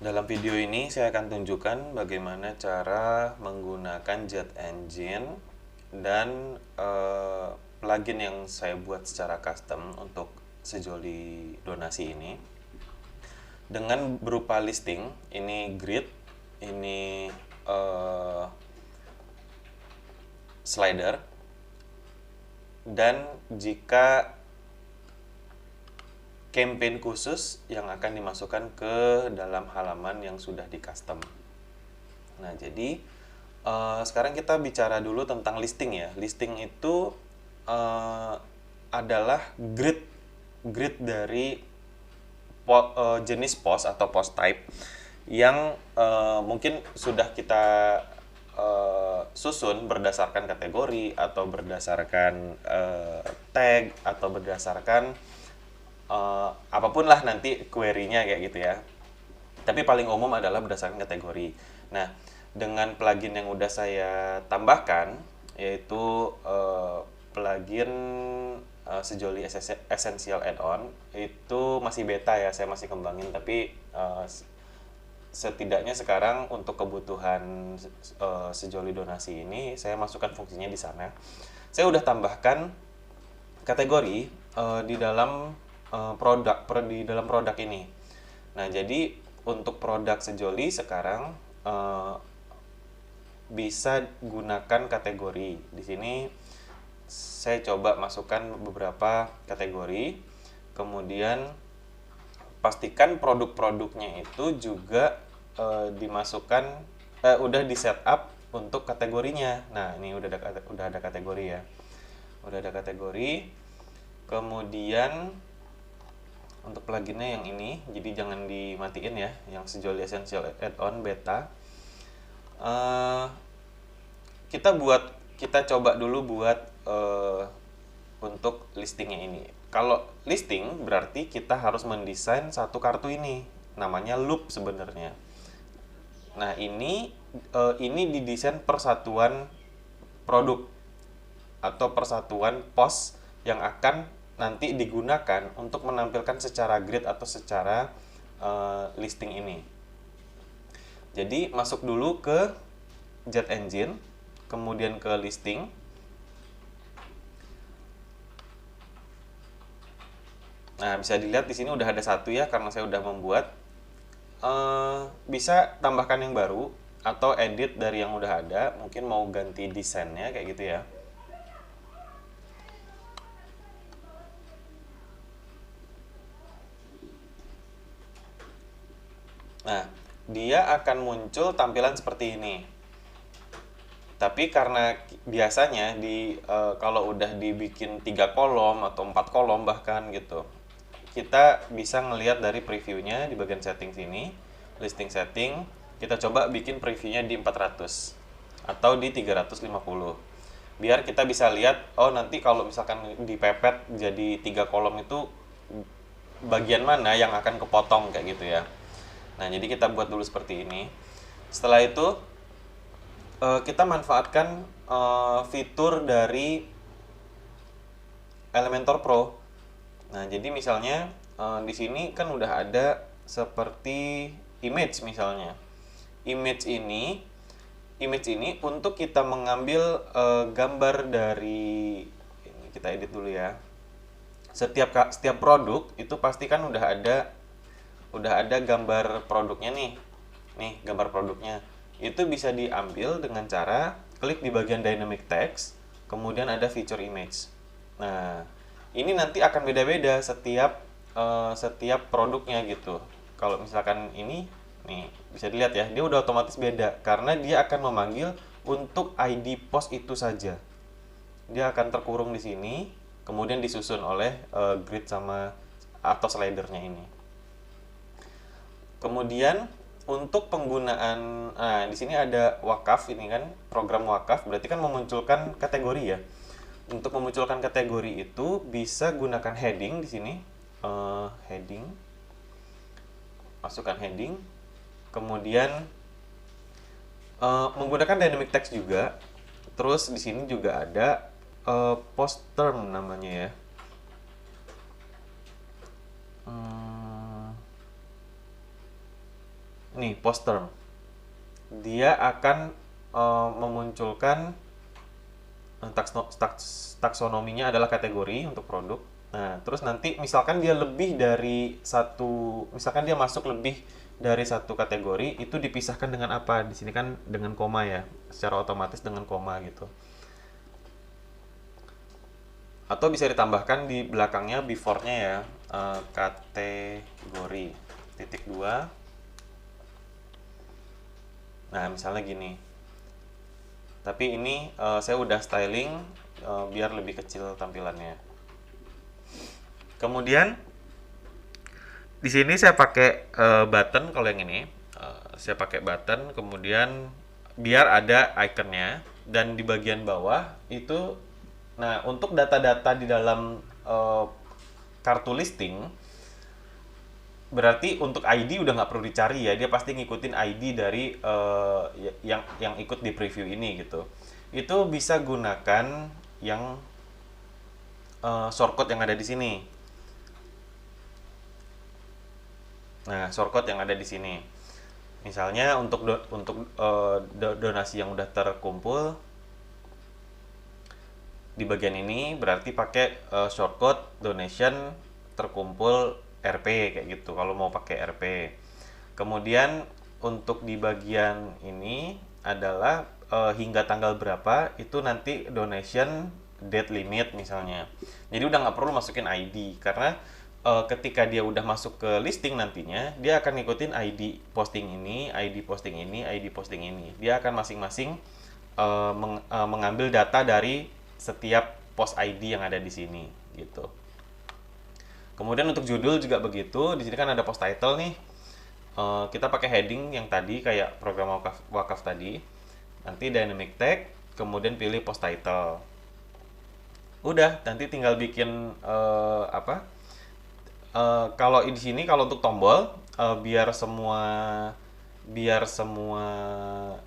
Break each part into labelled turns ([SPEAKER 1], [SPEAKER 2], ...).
[SPEAKER 1] Dalam video ini saya akan tunjukkan bagaimana cara menggunakan Jet Engine dan plugin yang saya buat secara custom untuk sejoli donasi ini. Dengan berupa listing, ini grid, ini slider, dan jika campaign khusus yang akan dimasukkan ke dalam halaman yang sudah di custom. Nah, jadi sekarang kita bicara dulu tentang listing ya. Listing itu adalah grid dari jenis post atau post type yang mungkin sudah kita susun berdasarkan kategori atau berdasarkan tag atau berdasarkan apapun lah nanti query-nya kayak gitu ya. Tapi paling umum adalah berdasarkan kategori. Nah, dengan plugin yang udah saya tambahkan, yaitu plugin Sejoli Essential Add-on, itu masih beta ya, saya masih kembangin, tapi setidaknya sekarang untuk kebutuhan Sejoli donasi ini, saya masukkan fungsinya di sana. Saya udah tambahkan kategori di dalam produk ini. Nah, jadi untuk produk Sejoli sekarang bisa gunakan kategori. Di sini saya coba masukkan beberapa kategori. Kemudian pastikan produk-produknya itu juga dimasukkan udah di setup untuk kategorinya. Nah, ini udah ada kategori ya. Udah ada kategori. Kemudian untuk pluginnya yang ini, jadi jangan dimatiin ya, yang Sejoli Essential Add-on beta. Kita coba dulu buat untuk listingnya ini. Kalau listing berarti kita harus mendesain satu kartu ini, namanya loop sebenarnya. Nah, ini didesain persatuan produk atau persatuan post yang akan nanti digunakan untuk menampilkan secara grid atau secara listing ini. Jadi masuk dulu ke Jet Engine, kemudian ke listing. Nah, bisa dilihat di sini udah ada satu ya, karena saya udah membuat. Bisa tambahkan yang baru atau edit dari yang udah ada, mungkin mau ganti desainnya kayak gitu ya. Nah, dia akan muncul tampilan seperti ini. Tapi karena biasanya kalau udah dibikin 3 kolom atau 4 kolom bahkan gitu, kita bisa ngelihat dari previewnya di bagian setting sini, listing setting, kita coba bikin previewnya di 400 atau di 350. Biar kita bisa lihat, oh nanti kalau misalkan dipepet jadi 3 kolom itu bagian mana yang akan kepotong kayak gitu ya. Nah, jadi kita buat dulu seperti ini. Setelah itu kita manfaatkan fitur dari Elementor Pro. Nah, jadi misalnya di sini kan udah ada seperti image misalnya. Image ini untuk kita mengambil gambar dari ini, kita edit dulu ya. Setiap produk itu pasti kan udah ada gambar produknya nih. Nih, gambar produknya. Itu bisa diambil dengan cara klik di bagian dynamic text, kemudian ada feature image. Nah, ini nanti akan beda-beda setiap produknya gitu. Kalau misalkan ini nih, bisa dilihat ya, dia udah otomatis beda karena dia akan memanggil untuk ID post itu saja. Dia akan terkurung di sini, kemudian disusun oleh grid sama atau slidernya ini. Kemudian untuk penggunaan, nah di sini ada wakaf ini kan, program wakaf berarti kan memunculkan kategori ya. Untuk memunculkan kategori itu bisa gunakan heading di sini, heading, masukkan heading, kemudian menggunakan dynamic text juga. Terus di sini juga ada post term namanya ya. nih post term, dia akan memunculkan taksonominya adalah kategori untuk produk. Nah, terus nanti misalkan dia lebih dari satu, misalkan dia masuk lebih dari satu kategori, itu dipisahkan dengan apa? Di sini kan dengan koma ya, secara otomatis dengan koma gitu. Atau bisa ditambahkan di belakangnya before-nya ya, kategori titik dua. Nah, misalnya gini. Tapi ini saya udah styling biar lebih kecil tampilannya. Kemudian di sini saya pakai button kalau yang ini. Saya pakai button, kemudian biar ada ikonnya, dan di bagian bawah itu, nah untuk data-data di dalam kartu listing, berarti untuk ID udah nggak perlu dicari ya, dia pasti ngikutin ID dari yang ikut di preview ini gitu. Itu bisa gunakan yang shortcode yang ada di sini. Nah, shortcode yang ada di sini. Misalnya untuk donasi yang udah terkumpul di bagian ini, berarti pakai shortcode donation terkumpul RP kayak gitu kalau mau pakai RP. Kemudian untuk di bagian ini adalah hingga tanggal berapa, itu nanti donation date limit misalnya. Jadi udah nggak perlu masukin ID, karena ketika dia udah masuk ke listing nantinya, dia akan ngikutin ID posting ini, ID posting ini, ID posting ini. Dia akan masing-masing mengambil data dari setiap post ID yang ada di sini gitu. Kemudian untuk judul juga begitu. Di sini kan ada post title nih. Kita pakai heading yang tadi kayak program wakaf tadi. Nanti dynamic tag, kemudian pilih post title. Udah, nanti tinggal bikin kalau di sini kalau untuk tombol biar semua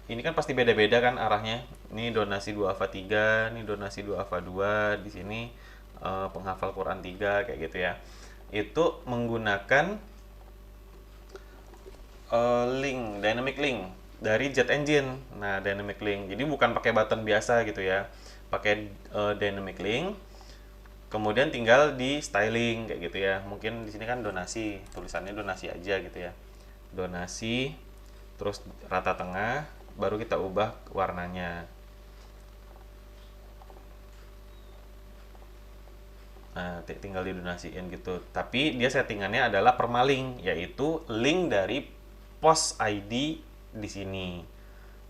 [SPEAKER 1] ini kan pasti beda-beda kan arahnya. Ini donasi 2 AFA 3, ini donasi 2 AFA 2, di sini penghafal Quran 3 kayak gitu ya. Itu menggunakan link, dynamic link dari Jet Engine. Nah, dynamic link. Jadi bukan pakai button biasa gitu ya. Pakai dynamic link. Kemudian tinggal di styling kayak gitu ya. Mungkin di sini kan donasi, tulisannya donasi aja gitu ya. Donasi, terus rata tengah, baru kita ubah warnanya. Nah, tinggal didonasiin gitu. Tapi dia settingannya adalah permalink, yaitu link dari post ID di sini.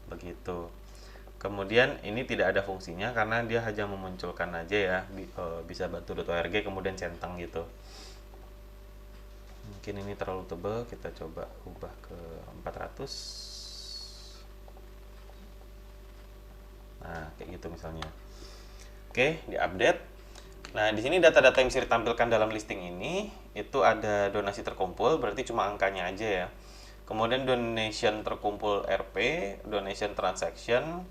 [SPEAKER 1] Begitu. Kemudian ini tidak ada fungsinya karena dia hanya memunculkan aja ya, bisa bantu.org kemudian centang gitu. Mungkin ini terlalu tebal, kita coba ubah ke 400. Nah, kayak gitu misalnya. Oke, diupdate. Nah, di sini data-data yang bisa ditampilkan dalam listing ini itu ada donasi terkumpul, berarti cuma angkanya aja ya. Kemudian donation terkumpul RP, donation transaction,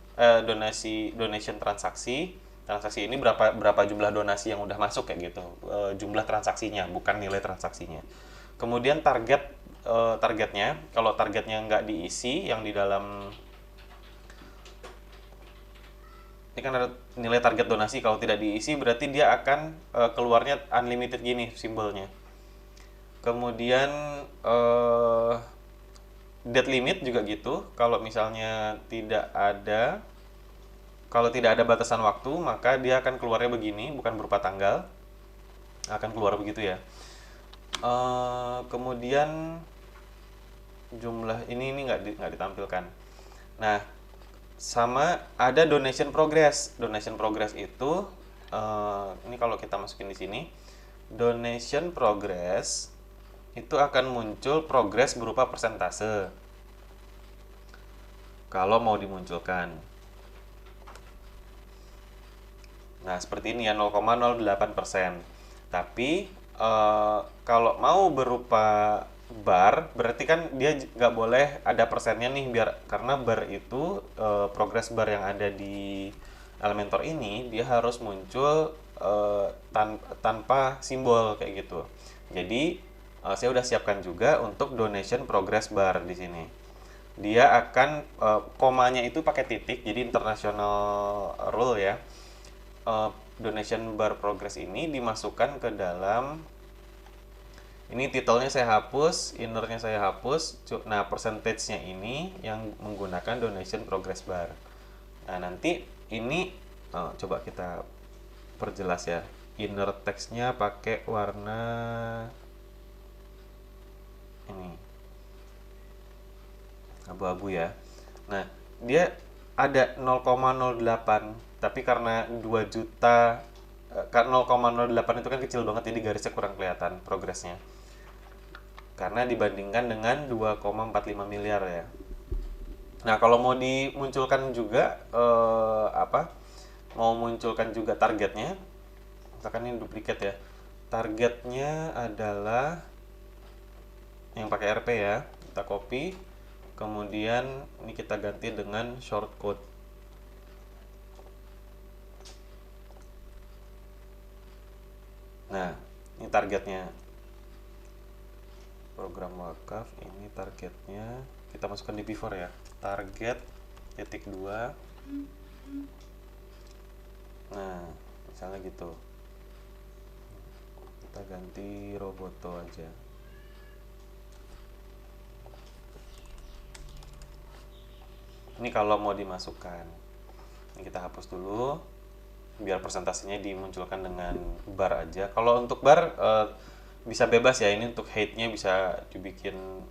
[SPEAKER 1] donation transaksi. Transaksi ini berapa jumlah donasi yang udah masuk kayak gitu. Jumlah transaksinya, bukan nilai transaksinya. Kemudian targetnya, kalau targetnya nggak diisi, yang di dalam ini kan ada nilai target donasi, kalau tidak diisi berarti dia akan keluarnya unlimited gini simbolnya. Kemudian date limit juga gitu, kalau misalnya kalau tidak ada batasan waktu, maka dia akan keluarnya begini, bukan berupa tanggal, akan keluar begitu ya. Kemudian jumlah ini nggak ditampilkan. Nah, sama ada donation progress. Donation progress itu ini kalau kita masukin di sini, donation progress itu akan muncul progres berupa persentase kalau mau dimunculkan. Nah, seperti ini ya, 0,08%. Tapi kalau mau berupa bar, berarti kan dia nggak boleh ada persennya nih, karena bar itu progres bar yang ada di Elementor ini dia harus muncul tanpa simbol kayak gitu. Jadi saya udah siapkan juga untuk donation progress bar di sini. Dia akan komanya itu pakai titik, jadi international rule ya. Donation bar progress ini dimasukkan ke dalam, ini titelnya saya hapus, innernya saya hapus. Nah, percentage-nya ini yang menggunakan donation progress bar. Nah, nanti ini coba kita perjelas ya. Inner text-nya pakai warna ini abu-abu ya. Nah, dia ada 0,08, tapi karena 2 juta, 0,08 itu kan kecil banget, jadi garisnya kurang kelihatan progresnya. Karena dibandingkan dengan 2,45 miliar ya. Nah, kalau mau dimunculkan juga mau munculkan juga targetnya, misalkan ini duplikat ya. Targetnya adalah yang pakai RP ya. Kita copy, kemudian ini kita ganti dengan shortcode. Nah, ini targetnya. Program wakaf, ini targetnya. Kita masukkan di P4 ya. Target titik 2. Nah, misalnya gitu. Kita ganti Roboto aja. Ini kalau mau dimasukkan. Ini kita hapus dulu, biar presentasinya dimunculkan dengan bar aja. Kalau untuk bar bisa bebas ya, ini untuk height-nya bisa dibikin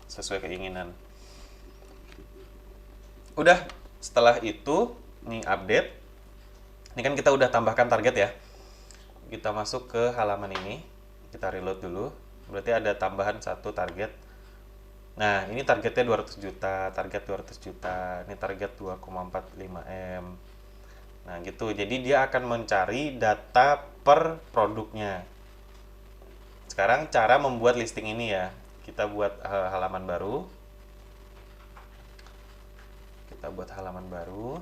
[SPEAKER 1] sesuai keinginan. Udah, setelah itu nih update. Ini kan kita udah tambahkan target ya. Kita masuk ke halaman ini, kita reload dulu. Berarti ada tambahan satu target. Nah, ini targetnya 200 juta, target 200 juta, ini target 2,45 M. Nah, gitu. Jadi dia akan mencari data per produknya. Sekarang cara membuat listing ini ya. Kita buat halaman baru. Kita buat halaman baru.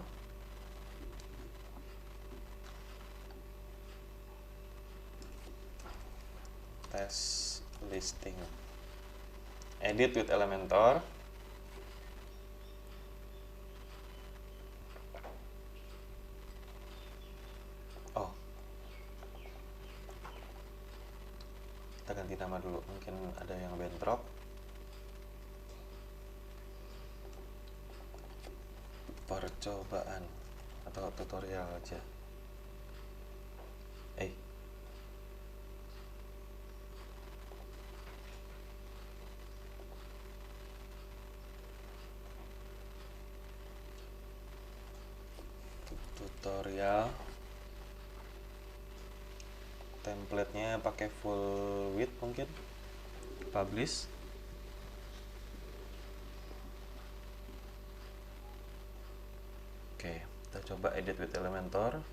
[SPEAKER 1] Test listing. Edit with Elementor. Oh, kita ganti nama dulu, mungkin ada yang bentrok. Percobaan atau tutorial aja. Tutorial. Template-nya pakai full width mungkin. Publish. Oke, kita coba edit with Elementor.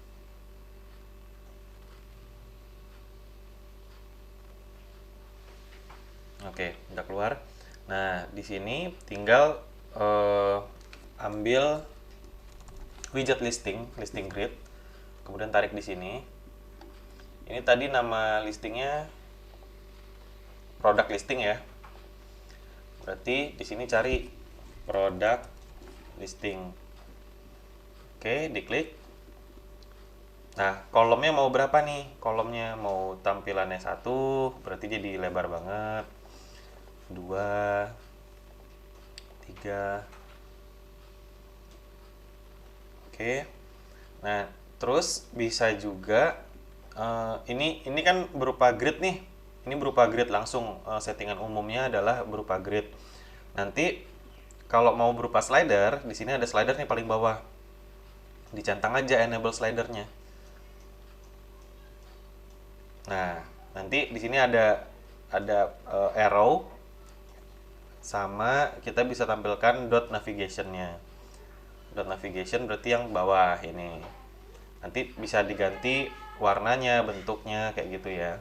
[SPEAKER 1] Oke, udah keluar. Nah, di sini tinggal ambil widget listing grid, kemudian tarik di sini. Ini tadi nama listingnya product listing ya. Berarti di sini cari product listing. Oke, diklik. Nah, kolomnya mau berapa nih? Kolomnya mau tampilannya 1, berarti jadi lebar banget. 2, 3. Oke. Nah, terus bisa juga ini kan berupa grid nih. Ini berupa grid langsung, settingan umumnya adalah berupa grid. Nanti kalau mau berupa slider, di sini ada slider nih paling bawah. Dicentang aja enable slidernya. Nah, nanti di sini ada arrow, sama kita bisa tampilkan dot navigation-nya. Dot navigation berarti yang bawah ini. Nanti bisa diganti warnanya, bentuknya kayak gitu ya.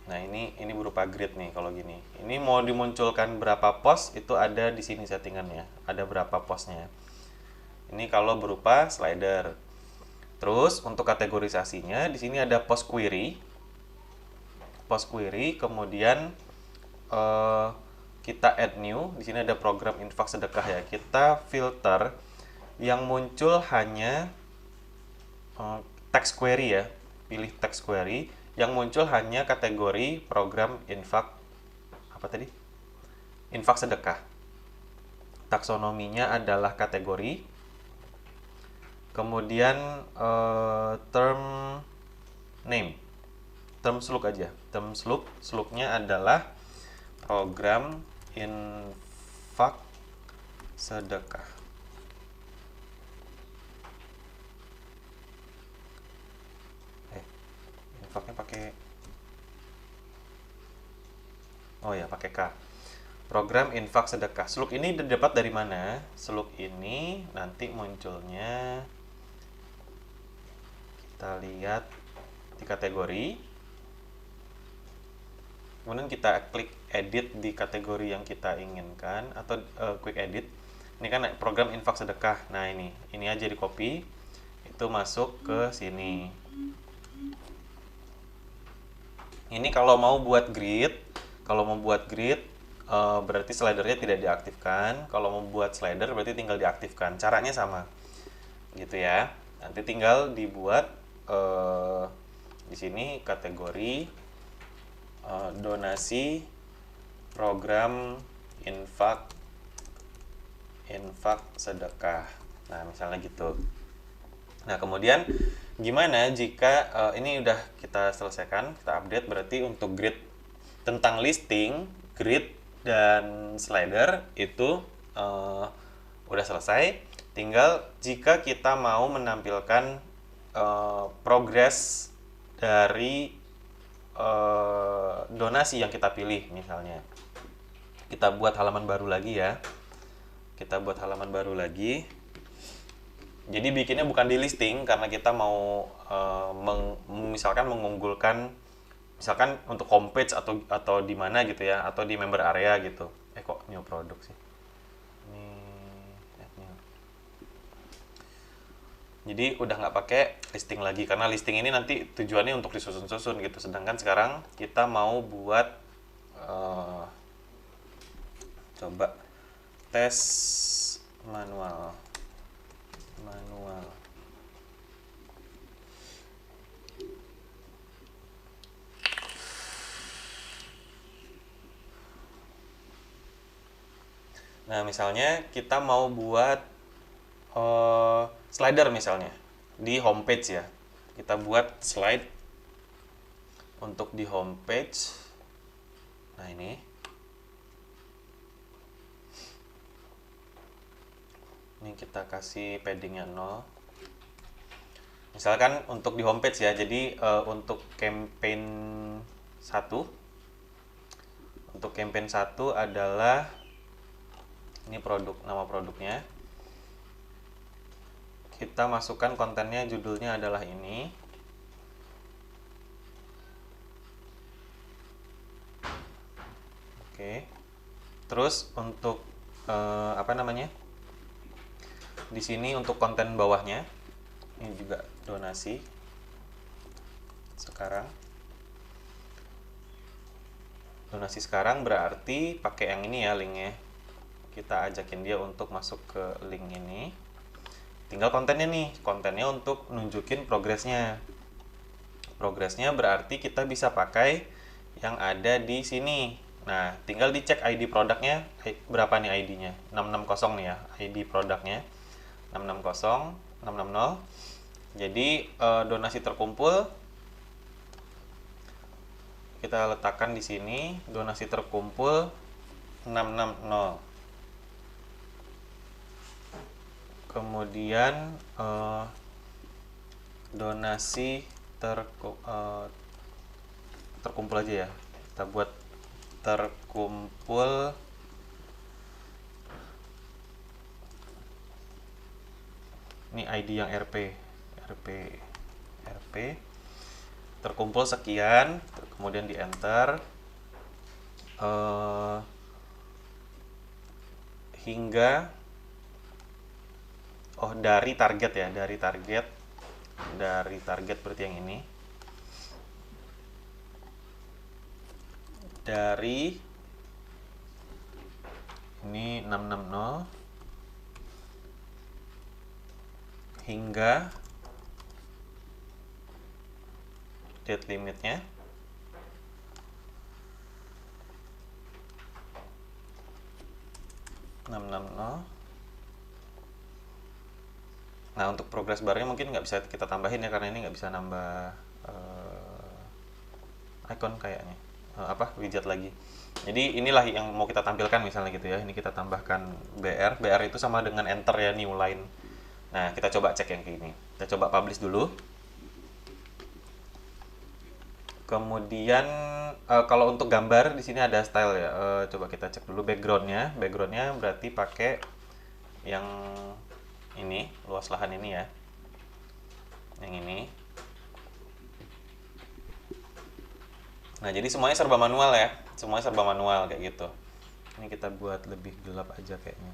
[SPEAKER 1] Nah, ini berupa grid nih kalau gini. Ini mau dimunculkan berapa pos itu ada di sini settingannya. Ada berapa posnya. Ini kalau berupa slider. Terus untuk kategorisasinya di sini ada post query. post query, kemudian kita add new. Di sini ada program infak sedekah ya. Kita filter yang muncul hanya text query ya. Pilih text query yang muncul hanya kategori program infak apa tadi? Infak sedekah. Taksonominya adalah kategori. Kemudian term name. Term slug aja. Term slugnya adalah program infak sedekah. Infaknya pakai pakai K. Program infak sedekah. Slug ini didapat dari mana? Slug ini nanti munculnya kita lihat di kategori. Kemudian kita klik edit di kategori yang kita inginkan atau quick edit. Ini kan program infak sedekah. Nah, ini aja di copy. Itu masuk ke sini. Ini kalau mau buat grid, berarti slidernya tidak diaktifkan. Kalau mau buat slider berarti tinggal diaktifkan. Caranya sama, gitu ya. Nanti tinggal dibuat di sini kategori donasi program infak sedekah. Nah, misalnya gitu. Nah, kemudian gimana jika ini udah kita selesaikan, kita update, berarti untuk grid tentang listing, grid dan slider itu udah selesai. Tinggal jika kita mau menampilkan progres dari donasi yang kita pilih, misalnya kita buat halaman baru lagi ya. Jadi bikinnya bukan di listing karena kita mau misalkan mengunggulkan, misalkan untuk homepage atau di mana gitu ya, atau di member area gitu. Kok new product sih? Ini new. Jadi udah nggak pakai listing lagi karena listing ini nanti tujuannya untuk disusun-susun gitu. Sedangkan sekarang kita mau buat coba tes manual. Nah, misalnya kita mau buat slider misalnya di homepage ya. Kita buat slide untuk di homepage. Nah, ini kita kasih paddingnya 0. Misalkan untuk di homepage ya. Jadi untuk campaign 1 adalah ini nama produknya. Kita masukkan kontennya, judulnya adalah ini. Oke. Terus untuk di sini untuk konten bawahnya ini juga donasi sekarang berarti pakai yang ini ya linknya. Kita ajakin dia untuk masuk ke link ini. Tinggal kontennya untuk nunjukin progresnya. Berarti kita bisa pakai yang ada di sini. Nah, tinggal dicek ID produknya berapa nih ID-nya. 660 nih ya, ID produknya. 660, 660. Jadi donasi terkumpul kita letakkan di sini, donasi terkumpul 660. Kemudian donasi terkumpul aja ya. Kita buat terkumpul ini ID yang RP terkumpul sekian, kemudian di enter hingga dari target ya, dari target berarti yang ini. dari ini 660 hingga date limitnya 660. Nah, untuk progress barnya mungkin nggak bisa kita tambahin ya, karena ini nggak bisa nambah icon kayaknya, widget lagi. Jadi inilah yang mau kita tampilkan misalnya gitu ya. Ini kita tambahkan BR itu sama dengan enter ya, new line. Nah, kita coba cek yang kayak gini. Kita coba publish dulu. Kemudian kalau untuk gambar di sini ada style ya. Coba kita cek dulu backgroundnya. Backgroundnya berarti pakai yang ini, luas lahan ini ya. Yang ini. Nah, jadi semuanya serba manual ya. Semuanya serba manual kayak gitu. Ini kita buat lebih gelap aja kayaknya.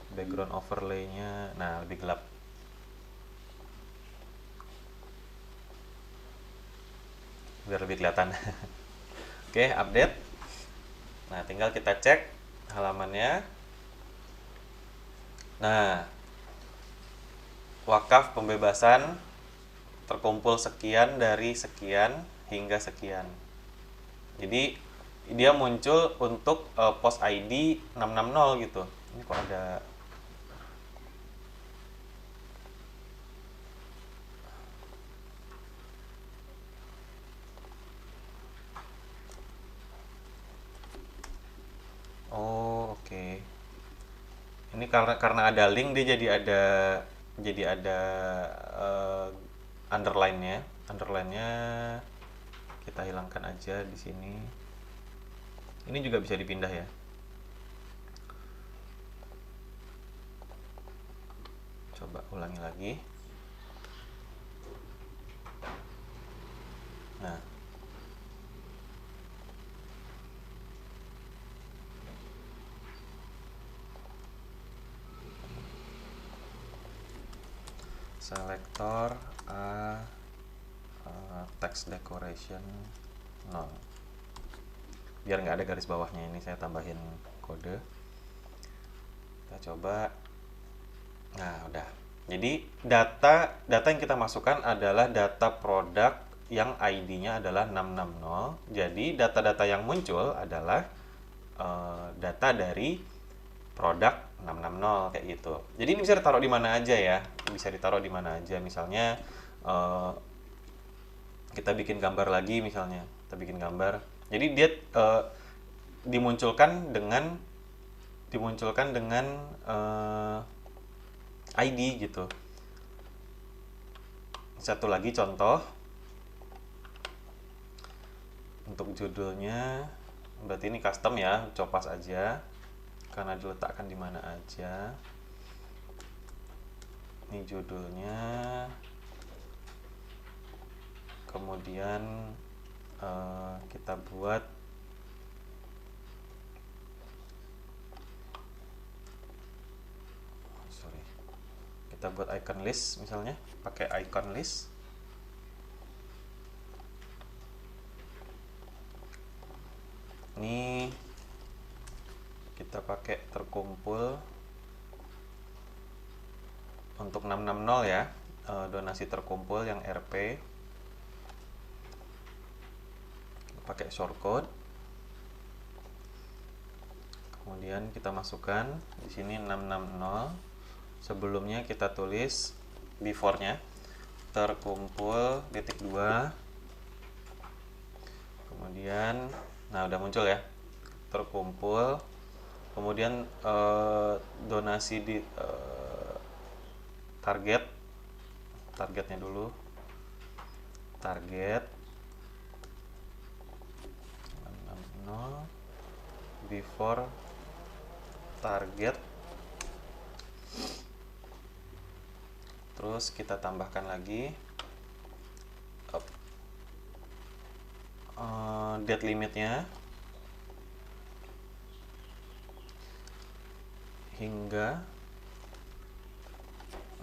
[SPEAKER 1] Background overlay-nya, nah lebih gelap. Biar lebih kelihatan. Oke, update. Nah, tinggal kita cek halamannya. Nah, wakaf pembebasan terkumpul sekian dari sekian hingga sekian. Jadi dia muncul untuk post ID 660 gitu. Ini kok ada oh, oke. Ini karena ada link, dia jadi ada underline-nya. Underline-nya kita hilangkan aja di sini. Ini juga bisa dipindah ya. Coba ulangi lagi. Nah, selektor text decoration none. Biar nggak ada garis bawahnya, ini saya tambahin kode. Kita coba. Nah, udah. Jadi data yang kita masukkan adalah data produk yang ID-nya adalah 660. Jadi data-data yang muncul adalah data dari produk 660 kayak gitu. Jadi ini bisa ditaruh di mana aja ya. Bisa ditaruh di mana aja. Misalnya kita bikin gambar lagi misalnya. Kita bikin gambar. Jadi dia dimunculkan dengan ID gitu. Satu lagi contoh untuk judulnya, berarti ini custom ya, copas aja karena diletakkan di mana aja. Ini judulnya, kemudian kita buat icon list misalnya, pakai icon list. Ini kita pakai terkumpul untuk 660 ya, donasi terkumpul yang RP. Pakai shortcode. Kemudian kita masukkan di sini 660. Sebelumnya kita tulis before-nya terkumpul .2. Kemudian nah udah muncul ya, terkumpul. Kemudian donasi di targetnya dulu, target 660 before target. Terus kita tambahkan lagi date limitnya hingga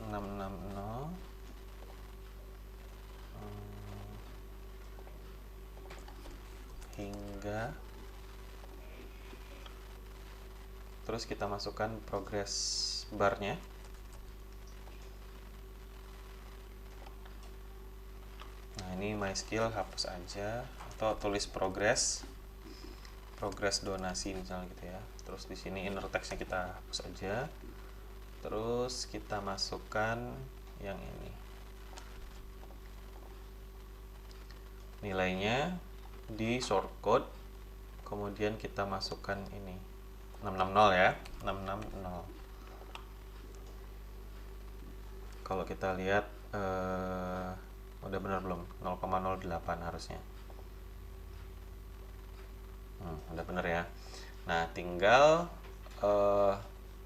[SPEAKER 1] 660 hingga Terus kita masukkan progress barnya. Nah, ini my skill hapus aja, atau tulis progress donasi misalnya gitu ya. Terus di sini inner textnya kita hapus aja. Terus kita masukkan yang ini. Nilainya di shortcode, kemudian kita masukkan ini 660 ya, 660. Kalau kita lihat udah benar belum? 0,08 harusnya. Udah bener ya. Nah, tinggal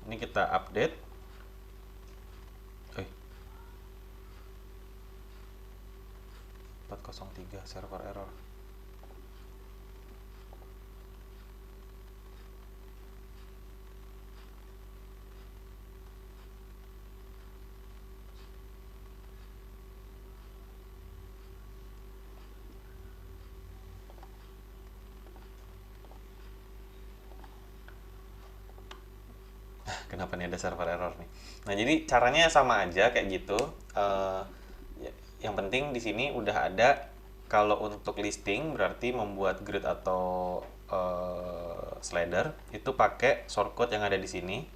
[SPEAKER 1] ini kita update. 403 server error. Kenapa nih ada server error nih? Nah, jadi caranya sama aja kayak gitu. Yang penting di sini udah ada, kalau untuk listing berarti membuat grid atau slider itu pakai shortcode yang ada di sini.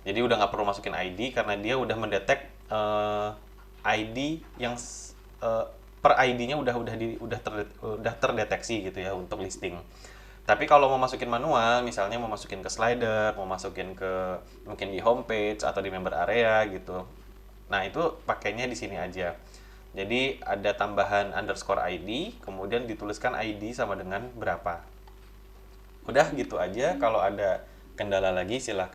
[SPEAKER 1] Jadi udah nggak perlu masukin ID karena dia udah mendetek ID yang per ID-nya udah terdeteksi gitu ya untuk listing. Tapi kalau mau masukin manual, misalnya mau masukin ke slider, mau masukin ke mungkin di homepage atau di member area gitu. Nah, itu pakainya di sini aja. Jadi ada tambahan underscore ID, kemudian dituliskan ID sama dengan berapa. Udah gitu aja. Kalau ada kendala lagi silahkan